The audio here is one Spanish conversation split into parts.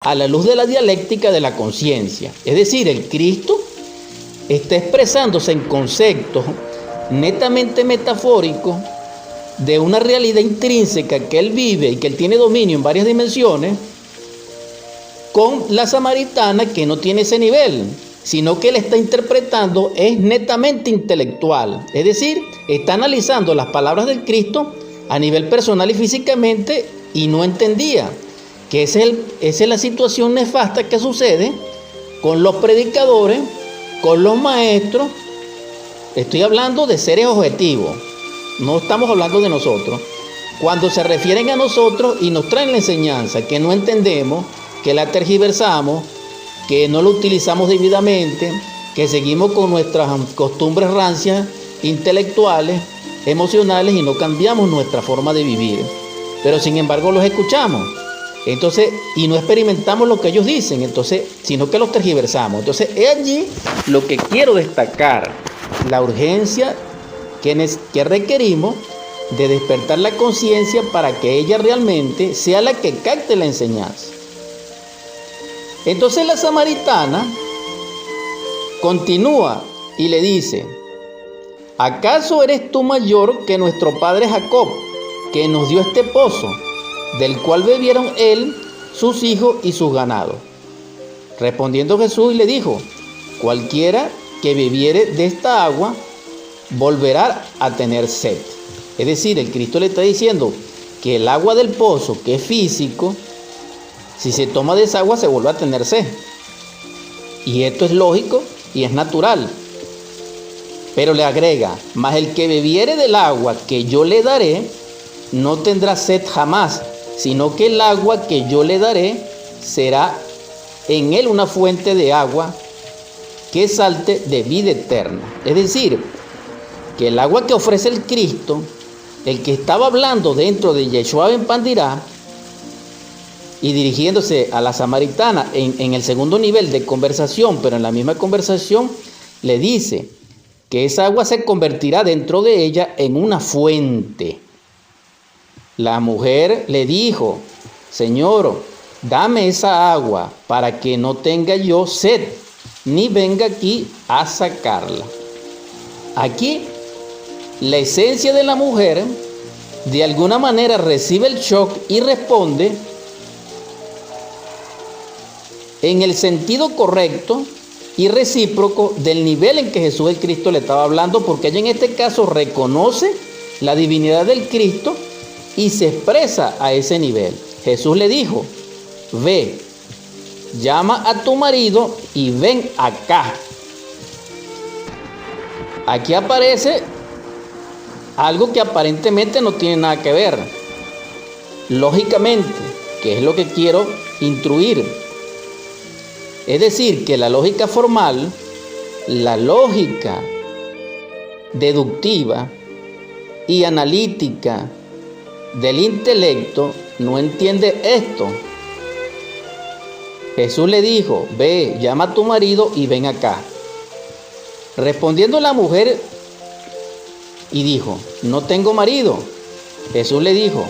a la luz de la dialéctica de la conciencia. Es decir, el Cristo está expresándose en conceptos netamente metafóricos de una realidad intrínseca que él vive y que él tiene dominio en varias dimensiones, con la samaritana que no tiene ese nivel, sino que él está interpretando es netamente intelectual. Es decir, está analizando las palabras del Cristo a nivel personal y físicamente y no entendía que esa es la situación nefasta que sucede con los predicadores, con los maestros. Estoy hablando de seres objetivos, no estamos hablando de nosotros. Cuando se refieren a nosotros y nos traen la enseñanza que no entendemos, que la tergiversamos, que no la utilizamos debidamente, que seguimos con nuestras costumbres rancias, intelectuales, emocionales y no cambiamos nuestra forma de vivir. Pero sin embargo los escuchamos. Entonces, y no experimentamos lo que ellos dicen, entonces, sino que los tergiversamos. Entonces, es allí lo que quiero destacar, la urgencia que requerimos de despertar la conciencia para que ella realmente sea la que capte la enseñanza. Entonces la samaritana continúa y le dice: ¿acaso eres tú mayor que nuestro padre Jacob, que nos dio este pozo, del cual bebieron él, sus hijos y sus ganados? Respondiendo Jesús le dijo: cualquiera que bebiere de esta agua volverá a tener sed. Es decir, el Cristo le está diciendo que el agua del pozo, que es físico, si se toma de esa agua se vuelve a tener sed. Y esto es lógico y es natural. Pero le agrega: mas el que bebiere del agua que yo le daré, no tendrá sed jamás, sino que el agua que yo le daré será en él una fuente de agua que salte de vida eterna. Es decir, que el agua que ofrece el Cristo, el que estaba hablando dentro de Yeshua ben Pandirá y dirigiéndose a la samaritana en el segundo nivel de conversación, pero en la misma conversación le dice que esa agua se convertirá dentro de ella en una fuente. La mujer le dijo: Señor, dame esa agua para que no tenga yo sed, ni venga aquí a sacarla. Aquí, la esencia de la mujer, de alguna manera recibe el shock y responde en el sentido correcto y recíproco del nivel en que Jesús el Cristo le estaba hablando, porque ella en este caso reconoce la divinidad del Cristo y se expresa a ese nivel. Jesús le dijo: ve, llama a tu marido y ven acá. Aquí aparece algo que aparentemente no tiene nada que ver. Lógicamente, que es lo que quiero instruir. Es decir, que la lógica formal, la lógica deductiva y analítica del intelecto no entiende esto. Jesús le dijo: ve, llama a tu marido y ven acá. Respondiendo la mujer y dijo: no tengo marido. Jesús le dijo: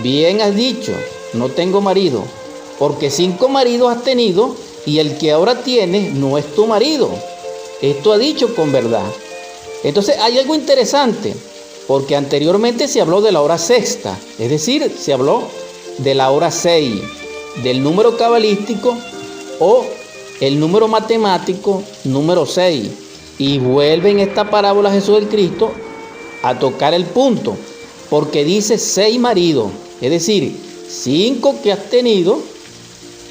bien has dicho, no tengo marido, porque 5 maridos has tenido y el que ahora tienes no es tu marido. Esto ha dicho con verdad. Entonces hay algo interesante, porque anteriormente se habló de la hora sexta, es decir, se habló de la hora 6, del número cabalístico o el número matemático número 6. Y vuelve en esta parábola Jesús el Cristo a tocar el punto, porque dice 6 maridos, es decir, 5 que has tenido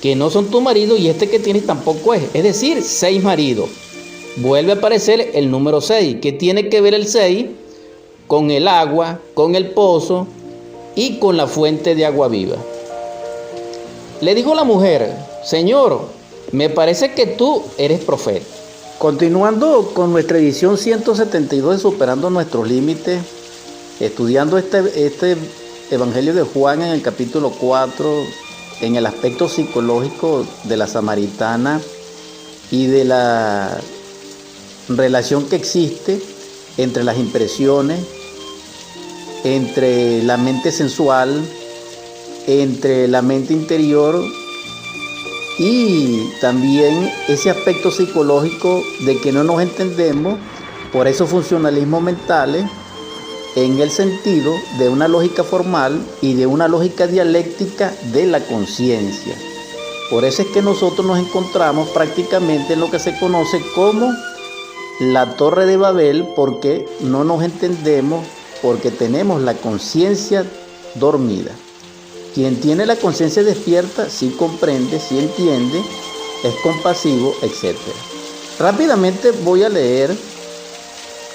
que no son tu marido y este que tienes tampoco es decir, 6 maridos. Vuelve a aparecer el número 6. ¿Qué tiene que ver el 6 con el agua, con el pozo y con la fuente de agua viva? Le dijo la mujer: Señor, me parece que tú eres profeta. Continuando con nuestra edición 172 de Superando Nuestros Límites, estudiando este Evangelio de Juan en el capítulo 4, en el aspecto psicológico de la samaritana y de la relación que existe entre las impresiones, entre la mente sensual, entre la mente interior Y también ese aspecto psicológico de que no nos entendemos por esos funcionalismos mentales en el sentido de una lógica formal y de una lógica dialéctica de la conciencia. Por eso es que nosotros nos encontramos prácticamente en lo que se conoce como la Torre de Babel, porque no nos entendemos, porque tenemos la conciencia dormida. Quien tiene la conciencia despierta sí comprende, sí entiende, es compasivo, etc. Rápidamente voy a leer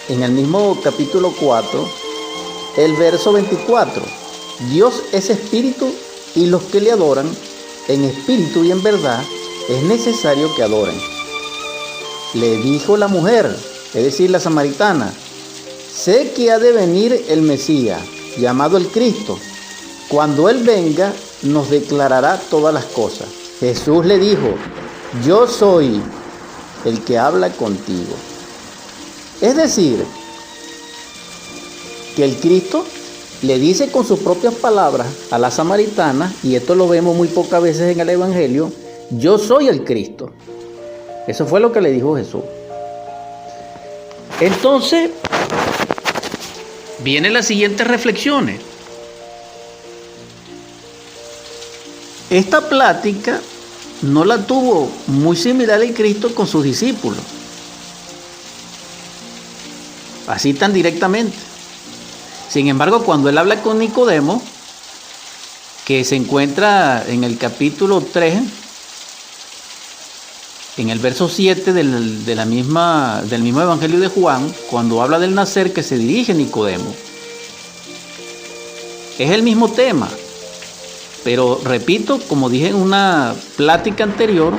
en el mismo capítulo 4 el verso 24. Dios es espíritu y los que le adoran en espíritu y en verdad es necesario que adoren. Le dijo la mujer, es decir, la samaritana: sé que ha de venir el Mesías, llamado el Cristo. Cuando Él venga, nos declarará todas las cosas. Jesús le dijo: yo soy el que habla contigo. Es decir, que el Cristo le dice con sus propias palabras a la samaritana, y esto lo vemos muy pocas veces en el Evangelio: yo soy el Cristo. Eso fue lo que le dijo Jesús. Entonces, vienen las siguientes reflexiones. Esta plática no la tuvo muy similar el Cristo con sus discípulos, así tan directamente. Sin embargo, cuando él habla con Nicodemo, que se encuentra en el capítulo 3, en el verso 7 del mismo Evangelio de Juan, cuando habla del nacer, que se dirige a Nicodemo, es el mismo tema. Pero repito, como dije en una plática anterior,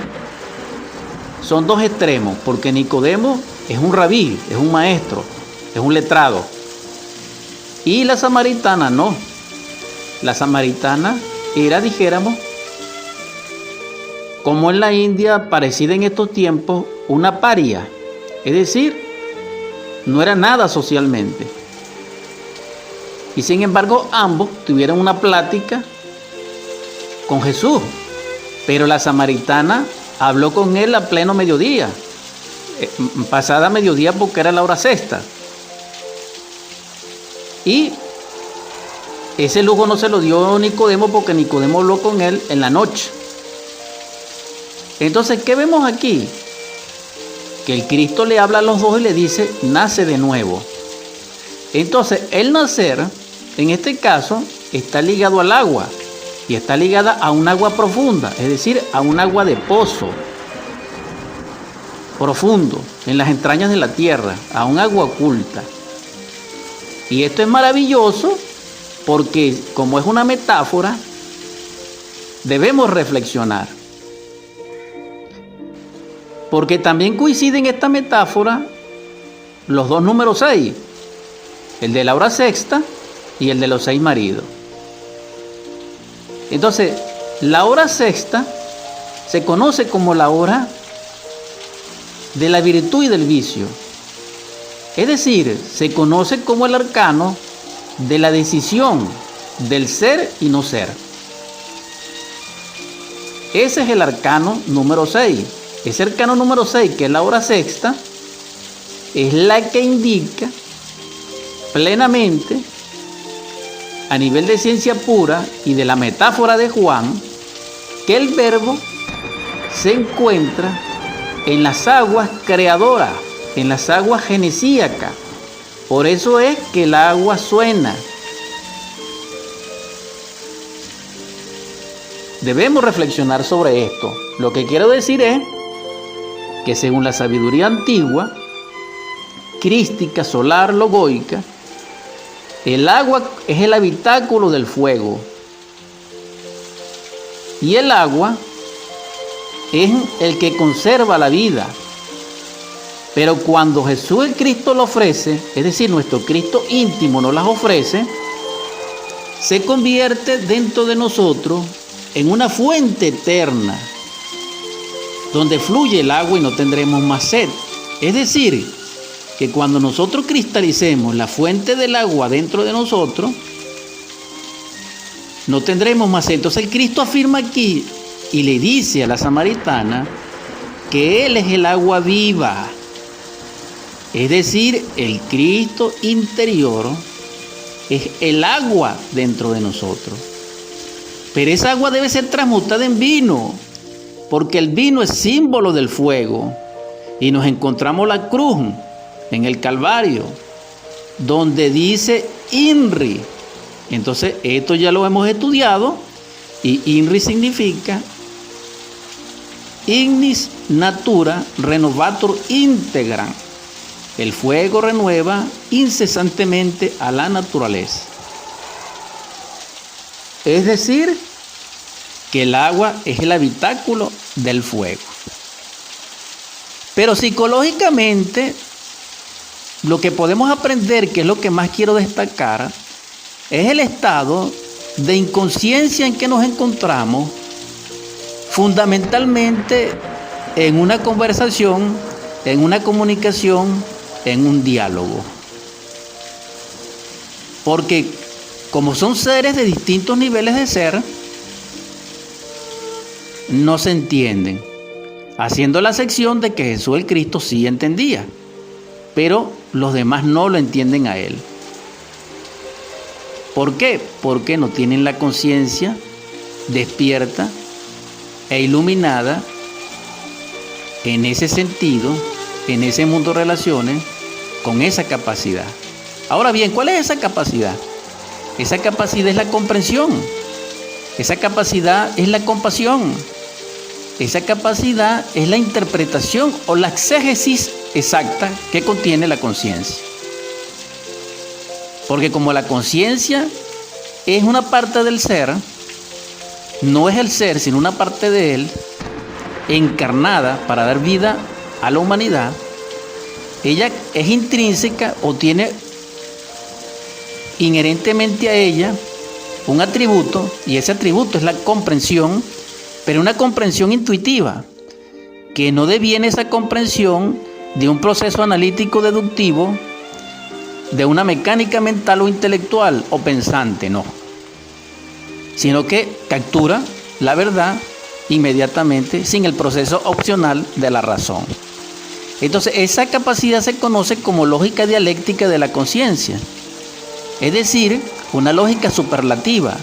son dos extremos, porque Nicodemo es un rabí, es un maestro, es un letrado. Y la samaritana no. La samaritana era, dijéramos, como en la India, parecida en estos tiempos, una paria. Es decir, no era nada socialmente. Y sin embargo, ambos tuvieron una plática con Jesús. Pero la samaritana habló con él a pleno mediodía. Pasada mediodía, porque era la hora sexta. Y ese lujo no se lo dio Nicodemo, porque Nicodemo habló con él en la noche. Entonces, ¿qué vemos aquí? Que el Cristo le habla a los dos y le dice: nace de nuevo. Entonces, el nacer, en este caso, está ligado al agua, y está ligada a un agua profunda, es decir, a un agua de pozo profundo, en las entrañas de la tierra, a un agua oculta. Y esto es maravilloso porque, como es una metáfora, debemos reflexionar. Porque también coinciden en esta metáfora los dos números 6, el de la hora sexta y el de los 6 maridos. Entonces, la hora sexta se conoce como la hora de la virtud y del vicio. Es decir, se conoce como el arcano de la decisión del ser y no ser. Ese es el arcano número 6. Ese arcano número 6, que es la hora sexta, es la que indica plenamente, a nivel de ciencia pura y de la metáfora de Juan, que el verbo se encuentra en las aguas creadoras, en las aguas genesíacas. Por eso es que el agua suena. Debemos reflexionar sobre esto. Lo que quiero decir es que, según la sabiduría antigua, crística, solar, logoica, el agua es el habitáculo del fuego. Y el agua es el que conserva la vida. Pero cuando Jesús el Cristo lo ofrece, es decir, nuestro Cristo íntimo nos las ofrece, se convierte dentro de nosotros en una fuente eterna, donde fluye el agua y no tendremos más sed. Es decir, que cuando nosotros cristalicemos la fuente del agua dentro de nosotros, no tendremos más sed. Entonces el Cristo afirma aquí y le dice a la samaritana que Él es el agua viva, es decir, el Cristo interior es el agua dentro de nosotros. Pero esa agua debe ser transmutada en vino, porque el vino es símbolo del fuego. Y nos encontramos la cruz en el Calvario, donde dice INRI. Entonces, esto ya lo hemos estudiado, y INRI significa Ignis Natura Renovator Integram. El fuego renueva incesantemente a la naturaleza. Es decir, que el agua es el habitáculo del fuego. Pero psicológicamente, lo que podemos aprender, que es lo que más quiero destacar, es el estado de inconsciencia en que nos encontramos, fundamentalmente en una conversación, en una comunicación, en un diálogo. Porque como son seres de distintos niveles de ser, no se entienden. Haciendo la sección de que Jesús el Cristo sí entendía, pero los demás no lo entienden a Él. ¿Por qué? Porque no tienen la conciencia despierta e iluminada en ese sentido, en ese mundo de relaciones, con esa capacidad. Ahora bien, ¿cuál es esa capacidad? Esa capacidad es la comprensión. Esa capacidad es la compasión. Esa capacidad es la interpretación o la exégesis exacta que contiene la conciencia. Porque como la conciencia es una parte del ser, no es el ser, sino una parte de él, encarnada para dar vida a la humanidad, ella es intrínseca o tiene inherentemente a ella un atributo, y ese atributo es la comprensión, pero una comprensión intuitiva, que no deviene esa comprensión de un proceso analítico deductivo, de una mecánica mental o intelectual o pensante, no, sino que captura la verdad inmediatamente sin el proceso opcional de la razón. Entonces, esa capacidad se conoce como lógica dialéctica de la conciencia, es decir, una lógica superlativa,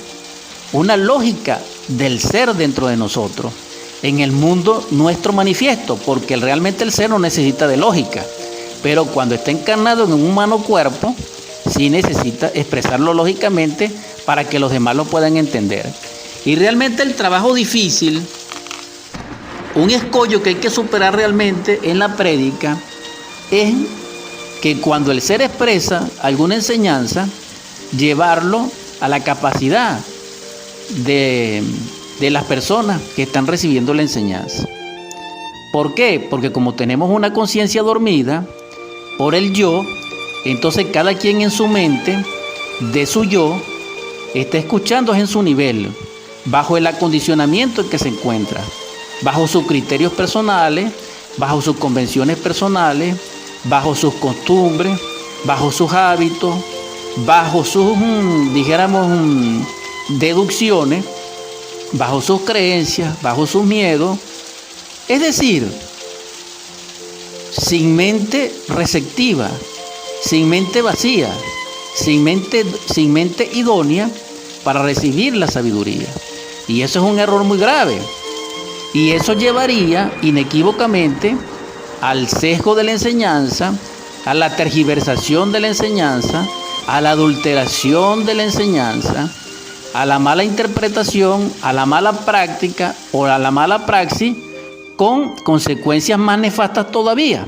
una lógica del ser dentro de nosotros, en el mundo nuestro manifiesto, porque realmente el ser no necesita de lógica, pero cuando está encarnado en un humano cuerpo, sí necesita expresarlo lógicamente para que los demás lo puedan entender. Y realmente el trabajo difícil, un escollo que hay que superar realmente en la prédica, es que cuando el ser expresa alguna enseñanza, llevarlo a la capacidad de las personas que están recibiendo la enseñanza. ¿Por qué? Porque como tenemos una conciencia dormida por el yo, entonces cada quien en su mente, de su yo, está escuchando en su nivel, bajo el acondicionamiento en que se encuentra, bajo sus criterios personales, bajo sus convenciones personales, bajo sus costumbres, bajo sus hábitos, bajo sus, deducciones, bajo sus creencias, bajo sus miedos, es decir, sin mente receptiva, sin mente vacía, sin mente idónea para recibir la sabiduría. Y eso es un error muy grave. Y eso llevaría inequívocamente al sesgo de la enseñanza, a la tergiversación de la enseñanza, a la adulteración de la enseñanza, a la mala interpretación, a la mala práctica o a la mala praxis, con consecuencias más nefastas todavía.